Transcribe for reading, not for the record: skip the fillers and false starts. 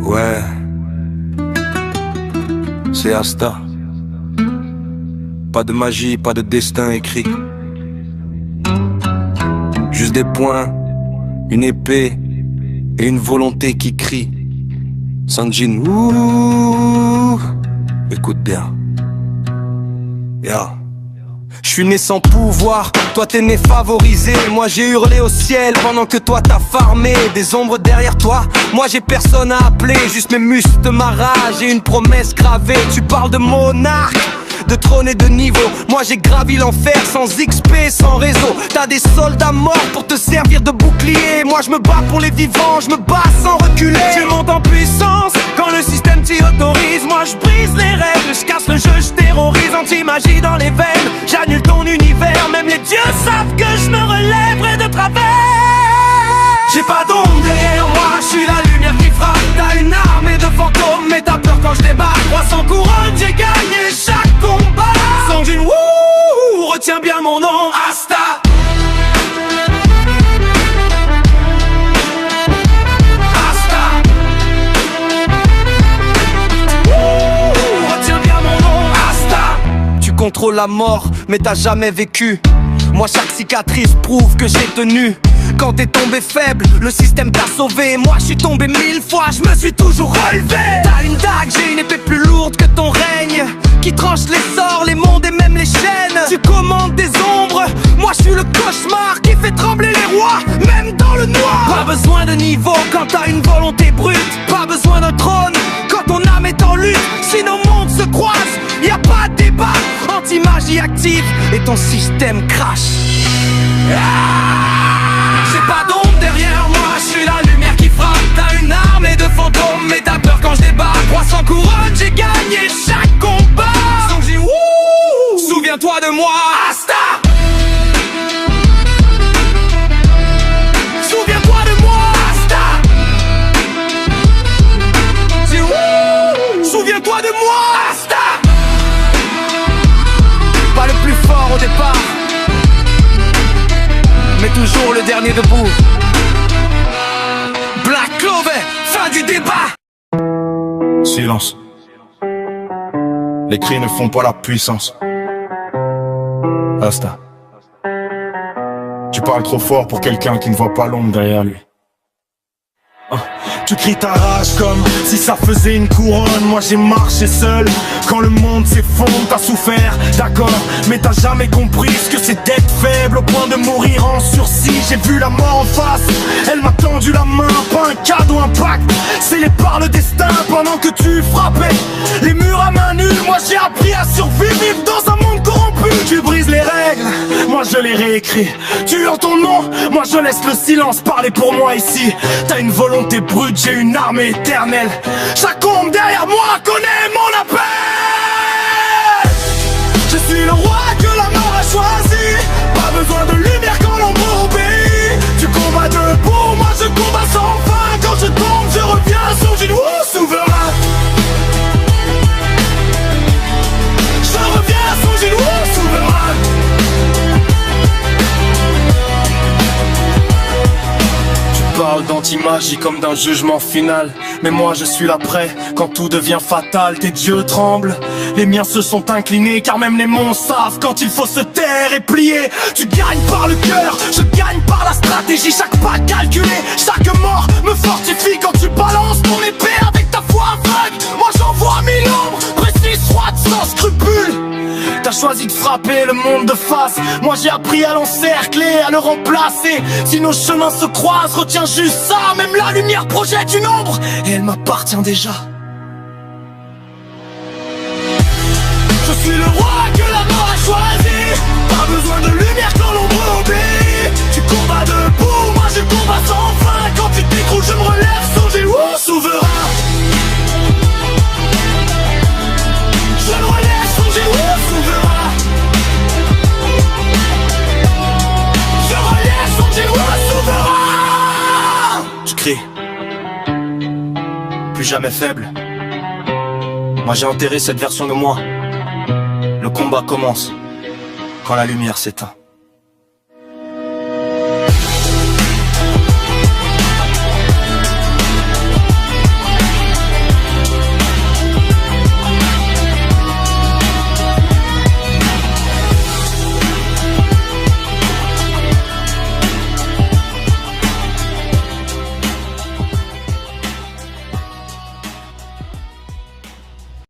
Ouais, c'est Asta. Pas de magie, pas de destin écrit. Juste des poings, une épée et une volonté qui crie. Sanjin, ouh, écoute bien. Yeah. Je suis né sans pouvoir, toi t'es né favorisé. Moi j'ai hurlé au ciel pendant que toi t'as farmé. Des ombres derrière toi, moi j'ai personne à appeler. Juste mes muscles, ma rage et une promesse gravée. Tu parles de monarque, de trône et de niveau. Moi j'ai gravi l'enfer sans XP, sans réseau. T'as des soldats morts pour te servir de bouclier. Moi je me bats pour les vivants, je me bats sans reculer. Tu montes en puissance quand le système t'y autorise. Moi je brise les règles, je casse le jeu, je terrorise. Anti-magie dans les veines, j'annule ton univers. Même les dieux savent que je me relèverai de travers. J'ai pas d'ombre derrière moi, je suis la lumière qui frappe. T'as une armée de fantômes, mais t'as peur quand je débarque. 300 couronnes, j'ai gagné chaque combat. Sanjin, wouh, retiens bien mon nom, Asta. Asta. Wouh, retiens bien mon nom, Asta. Tu contrôles la mort, mais t'as jamais vécu. Moi chaque cicatrice prouve que j'ai tenu. Quand t'es tombé faible, le système t'a sauvé. Moi je suis tombé 1000 fois, je me suis toujours relevé. T'as une dague, j'ai une épée plus lourde que ton règne, qui tranche les sorts, les mondes et même les chaînes. Tu commandes des ombres, moi je suis le cauchemar qui fait trembler les rois, même dans le noir. Pas besoin de niveau quand t'as une volonté brute. Pas besoin d'un trône quand ton âme est en lutte. Si nos mondes se croisent, y a pas de débat. Anti-magie active et ton système crash. J'ai pas d'ombre derrière moi, je suis la lumière qui frappe. T'as une armée de fantômes, mais t'as peur quand je débarque. 300 couronnes, j'ai gagné chaque combat. Sanjin, wouh, souviens-toi de moi, Asta. Souviens-toi de moi, Asta. Sanjin, wouh, souviens-toi de moi, Asta. Pas le plus fort au départ, mais toujours le dernier debout. Black Clover, fin du débat. Silence. Les cris ne font pas la puissance. Asta. Tu parles trop fort pour quelqu'un qui ne voit pas l'ombre derrière lui. Tu cries ta rage comme si ça faisait une couronne. Moi j'ai marché seul quand le monde s'effondre. T'as souffert, d'accord, mais t'as jamais compris ce que c'est d'être faible au point de mourir en sursis. J'ai vu la mort en face, elle m'a tendu la main. Pas un cadeau, un pacte, scellé par le destin. Pendant que tu frappais les murs à main nue, moi j'ai appris à survivre, vivre dans un monde corrompu. Tu brises les règles, moi je les réécris. Tu hurles ton nom, moi je laisse le silence parler pour moi ici. T'as une volonté brute, j'ai une armée éternelle. Chaque ombre derrière moi connaît mon appel. Je suis le roi que la mort a choisi. Pas besoin de lumière quand l'ombre obéit. Tu combats debout, moi je combats sans fin. Quand je tombe, je reviens Sanjin, wouh, souverain. Je reviens Sanjin, wouh, souverain. Parle d'anti-magie comme d'un jugement final. Mais moi je suis là prêt quand tout devient fatal. Tes dieux tremblent, les miens se sont inclinés. Car même les monstres savent quand il faut se taire et plier. Tu gagnes par le cœur, je gagne par la stratégie. Chaque pas calculé, chaque mort me fortifie. Quand tu balances ton épée avec ta foi aveugle, moi j'envoie 1000 ombres, précises, froides, sans scrupules. T'as choisi de frapper le monde de face. Moi j'ai appris à l'encercler, à le remplacer. Si nos chemins se croisent, retiens juste ça. Même la lumière projette une ombre, et elle m'appartient déjà. Je suis le roi que la mort a choisi. Pas besoin de lumière quand l'ombre obéit. Tu combats debout, moi je combats sans fin. Quand tu t'écroules, je me relève, Sanjin, wouh, souverain. Je me relève, Sanjin, wouh, souverain. Je relève, Sanjin, wouh, souverain. Je crie, plus jamais faible. Moi j'ai enterré cette version de moi. Le combat commence quand la lumière s'éteint.